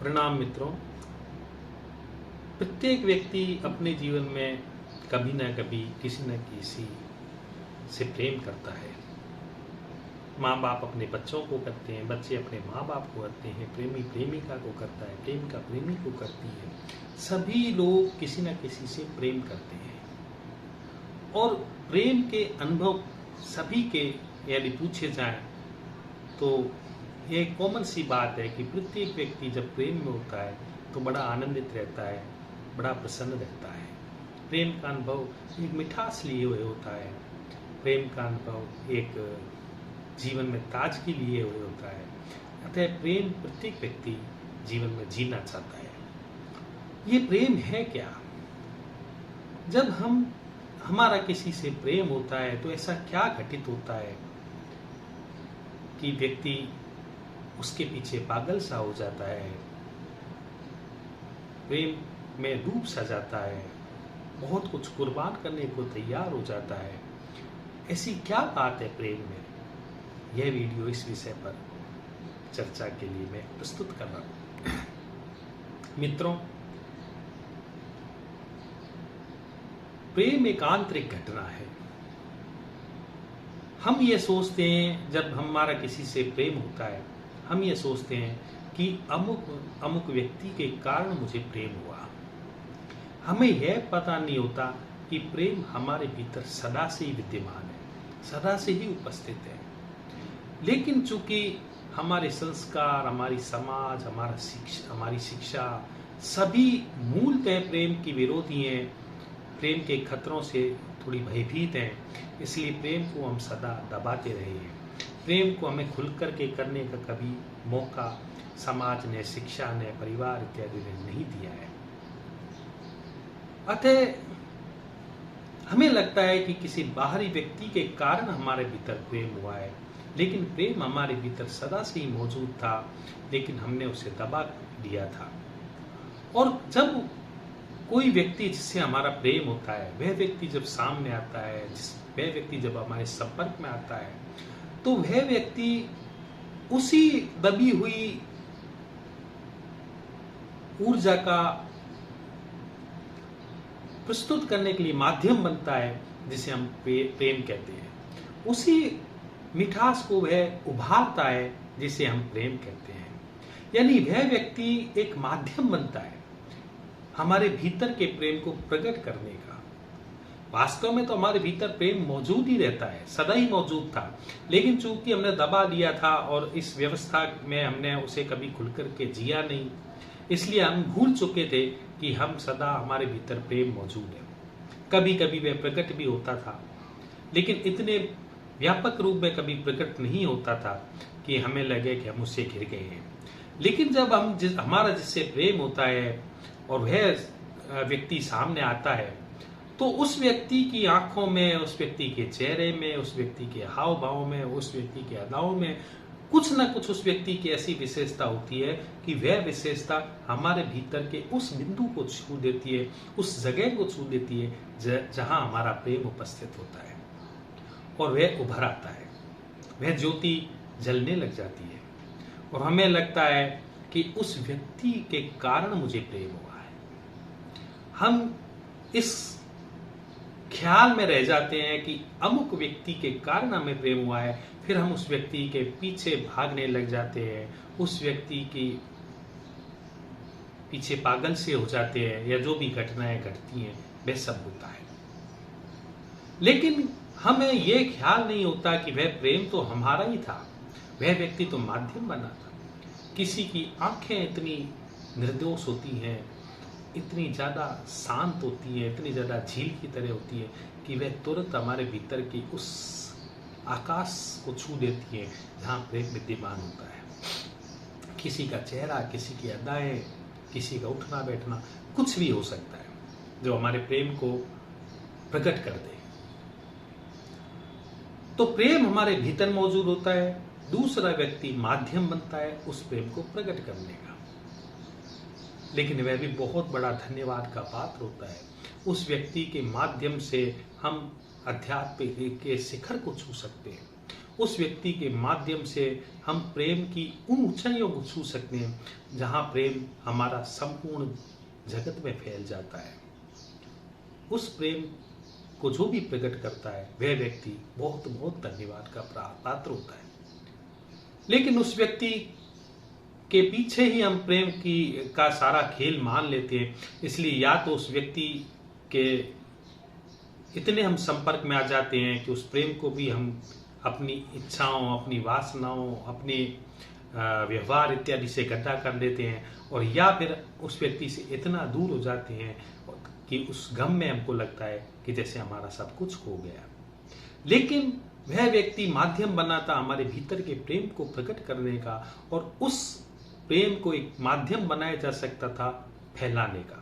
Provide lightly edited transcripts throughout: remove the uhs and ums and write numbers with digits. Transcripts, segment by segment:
प्रणाम मित्रों। प्रत्येक व्यक्ति अपने जीवन में कभी न कभी किसी न किसी से प्रेम करता है। माँ बाप अपने बच्चों को करते हैं, बच्चे अपने माँ बाप को करते हैं, प्रेमी प्रेमिका को करता है, प्रेमिका प्रेमी को करती है। सभी लोग किसी न किसी से प्रेम करते हैं और प्रेम के अनुभव सभी के यदि पूछे जाएं तो ये कॉमन सी बात है कि प्रत्येक व्यक्ति जब प्रेम में होता है तो बड़ा आनंदित रहता है, बड़ा प्रसन्न रहता है। प्रेम का अनुभव एक मिठास लिए हुए होता है। प्रेम का अनुभव एक जीवन में ताजगी लिए हुए होता है। अतः प्रेम प्रत्येक व्यक्ति जीवन में जीना चाहता है। ये प्रेम है क्या? जब हमारा किसी से प्रेम होता है तो ऐसा क्या घटित होता है कि व्यक्ति उसके पीछे पागल सा हो जाता है, प्रेम में डूब सा जाता है, बहुत कुछ कुर्बान करने को तैयार हो जाता है। ऐसी क्या बात है प्रेम में? यह वीडियो इस विषय पर चर्चा के लिए मैं प्रस्तुत कर रहा हूं। मित्रों, प्रेम एक आंतरिक घटना है। हम ये सोचते हैं, जब हमारा किसी से प्रेम होता है, हम ये सोचते हैं कि अमुक व्यक्ति के कारण मुझे प्रेम हुआ। हमें यह पता नहीं होता कि प्रेम हमारे भीतर सदा से ही विद्यमान है, सदा से ही उपस्थित है। लेकिन चूंकि हमारे संस्कार, हमारी समाज, हमारी शिक्षा सभी मूलतः प्रेम की विरोधी हैं, प्रेम के खतरों से थोड़ी भयभीत हैं, इसलिए प्रेम को हम सदा दबाते रहे हैं। प्रेम को हमें खुल करके करने का कभी मौका समाज ने, शिक्षा ने, परिवार इत्यादि ने नहीं दिया है। अतः हमें लगता है कि किसी बाहरी व्यक्ति के कारण हमारे भीतर प्रेम हुआ है, लेकिन प्रेम हमारे भीतर सदा से ही मौजूद था, लेकिन हमने उसे दबा दिया था। और जब कोई व्यक्ति जिससे हमारा प्रेम होता है, वह व्यक्ति जब सामने आता है, वह व्यक्ति जब हमारे संपर्क में आता है, तो वह व्यक्ति उसी दबी हुई ऊर्जा का प्रस्तुत करने के लिए माध्यम बनता है, जिसे हम प्रेम कहते हैं। उसी मिठास को वह उभारता है, जिसे हम प्रेम कहते हैं। यानी वह व्यक्ति एक माध्यम बनता है हमारे भीतर के प्रेम को प्रकट करने का। वास्तव में तो हमारे भीतर प्रेम मौजूद ही रहता है, सदा ही मौजूद था, लेकिन चूंकि हमने दबा लिया था और इस व्यवस्था में हमने उसे कभी खुल करके जिया नहीं, इसलिए हम भूल चुके थे कि हम सदा हमारे भीतर प्रेम मौजूद है। कभी कभी वह प्रकट भी होता था, लेकिन इतने व्यापक रूप में कभी प्रकट नहीं होता था कि हमें लगे कि हम उससे घिर गए हैं। लेकिन जब हमारा जिससे प्रेम होता है और वह व्यक्ति सामने आता है, तो उस व्यक्ति की आंखों में, उस व्यक्ति के चेहरे में, उस व्यक्ति के हाव भाव में, उस व्यक्ति के अदाओं में कुछ न कुछ उस व्यक्ति की ऐसी विशेषता होती है कि वह विशेषता हमारे भीतर के उस बिंदु को छू देती है, उस जगह को छू देती है जहां हमारा प्रेम उपस्थित होता है, और वह उभर आता है। वह ज्योति जलने लग जाती है और हमें लगता है कि उस व्यक्ति के कारण मुझे प्रेम हुआ है। हम इस ख्याल में रह जाते हैं कि अमुक व्यक्ति के कारण हमें प्रेम हुआ है, फिर हम उस व्यक्ति के पीछे भागने लग जाते हैं, उस व्यक्ति की पीछे पागल से हो जाते हैं, या जो भी घटनाएं घटती हैं वह सब होता है। लेकिन हमें यह ख्याल नहीं होता कि वह प्रेम तो हमारा ही था, वह व्यक्ति तो माध्यम बना था। किसी की आंखें इतनी निर्दोष होती हैं, इतनी ज्यादा शांत होती है, इतनी ज्यादा झील की तरह होती है कि वह तुरंत हमारे भीतर की उस आकाश को छू देती है जहाँ प्रेम विद्यमान होता है। किसी का चेहरा, किसी की अदाएं, किसी का उठना बैठना, कुछ भी हो सकता है जो हमारे प्रेम को प्रकट कर दे। तो प्रेम हमारे भीतर मौजूद होता है, दूसरा व्यक्ति माध्यम बनता है उस प्रेम को प्रकट करने का। लेकिन वह भी बहुत बड़ा धन्यवाद का पात्र होता है। उस व्यक्ति के माध्यम से हम अध्यात्म के शिखर को छू सकते हैं। उस व्यक्ति के माध्यम से हम प्रेम की उन ऊंचाइयों को छू सकते हैं जहां प्रेम हमारा संपूर्ण जगत में फैल जाता है। उस प्रेम को जो भी प्रकट करता है वह व्यक्ति बहुत बहुत धन्यवाद का पात्र होता है। लेकिन उस व्यक्ति के पीछे ही हम प्रेम का सारा खेल मान लेते हैं, इसलिए या तो उस व्यक्ति के इतने हम संपर्क में आ जाते हैं कि उस प्रेम को भी हम अपनी इच्छाओं, अपनी वासनाओं, अपने व्यवहार इत्यादि से गड्ढा कर देते हैं, और या फिर उस व्यक्ति से इतना दूर हो जाते हैं कि उस गम में हमको लगता है कि जैसे हमारा सब कुछ खो गया। लेकिन वह व्यक्ति माध्यम बना था हमारे भीतर के प्रेम को प्रकट करने का, और उस प्रेम को एक माध्यम बनाया जा सकता था फैलाने का।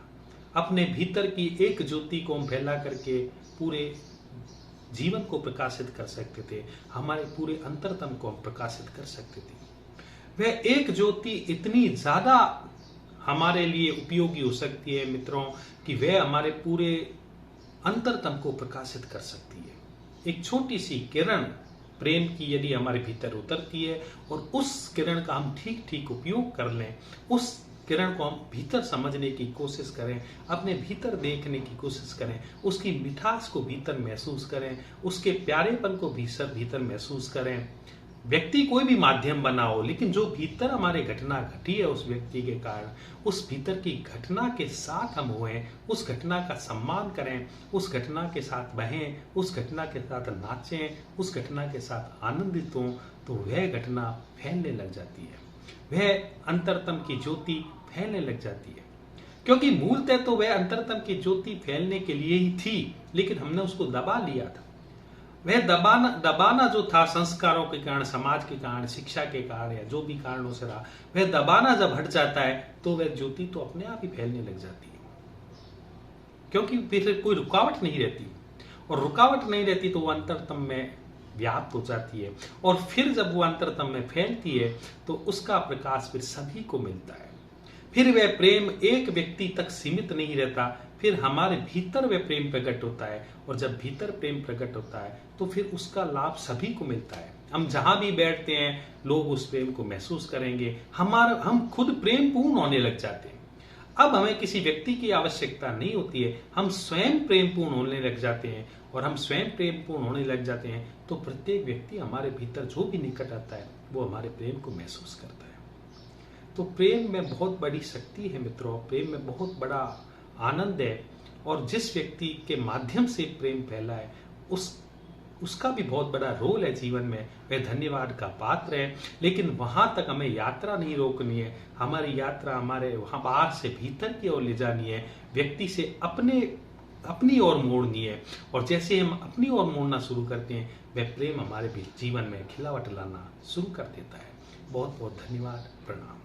अपने भीतर की एक ज्योति को हम फैला करके पूरे जीवन को प्रकाशित कर सकते थे, हमारे पूरे अंतरतम को हम प्रकाशित कर सकते थे। वह एक ज्योति इतनी ज्यादा हमारे लिए उपयोगी हो सकती है मित्रों कि वह हमारे पूरे अंतरतम को प्रकाशित कर सकती है। एक छोटी सी किरण प्रेम की यदि हमारे भीतर उतरती है और उस किरण का हम ठीक ठीक उपयोग कर लें, उस किरण को हम भीतर समझने की कोशिश करें, अपने भीतर देखने की कोशिश करें, उसकी मिठास को भीतर महसूस करें, उसके प्यारेपन को भीतर महसूस करें। व्यक्ति कोई भी माध्यम बना हो, लेकिन जो भीतर हमारे घटना घटी है उस व्यक्ति के कारण, उस भीतर की घटना के साथ हम हुए, उस घटना का सम्मान करें, उस घटना के साथ बहें, उस घटना के साथ नाचें, उस घटना के साथ आनंदित हों, तो वह घटना फैलने लग जाती है, वह अंतरतम की ज्योति फैलने लग जाती है। क्योंकि मूलतः तो वह अंतरतम की ज्योति फैलने के लिए ही थी, लेकिन हमने उसको दबा लिया था। वह दबाना जो था संस्कारों के कारण, समाज के कारण, शिक्षा के कारण या जो भी कारणों से रहा, वह दबाना जब हट जाता है तो वह ज्योति तो अपने आप ही फैलने लग जाती है, क्योंकि फिर कोई रुकावट नहीं रहती, और रुकावट नहीं रहती तो वो अंतरतम में व्याप्त हो जाती है, और फिर जब वो अंतरतम में फैलती है तो उसका प्रकाश फिर सभी को मिलता है। फिर वह प्रेम एक व्यक्ति तक सीमित नहीं रहता, फिर हमारे भीतर वह प्रेम प्रकट होता है, और जब भीतर प्रेम प्रकट होता है तो फिर उसका लाभ सभी को मिलता है। हम जहां भी बैठते हैं लोग उस प्रेम को महसूस करेंगे, हम खुद प्रेम पूर्ण होने लग जाते हैं। अब हमें किसी व्यक्ति की आवश्यकता नहीं होती है, हम स्वयं प्रेम पूर्ण होने लग जाते हैं, और हम स्वयं प्रेम पूर्ण होने लग जाते हैं तो प्रत्येक व्यक्ति हमारे भीतर जो भी निकट आता है वो हमारे प्रेम को महसूस करता है। तो प्रेम में बहुत बड़ी शक्ति है मित्रों, प्रेम में बहुत बड़ा आनंद है, और जिस व्यक्ति के माध्यम से प्रेम फैला है उसका भी बहुत बड़ा रोल है जीवन में, वह धन्यवाद का पात्र है। लेकिन वहां तक हमें यात्रा नहीं रोकनी है, हमारी यात्रा हमारे वहां बाहर से भीतर की ओर ले जानी है, व्यक्ति से अपनी ओर मोड़नी है, और जैसे हम अपनी ओर मोड़ना शुरू करते हैं वह प्रेम हमारे जीवन में खिलावट लाना शुरू कर देता है। बहुत बहुत धन्यवाद, प्रणाम।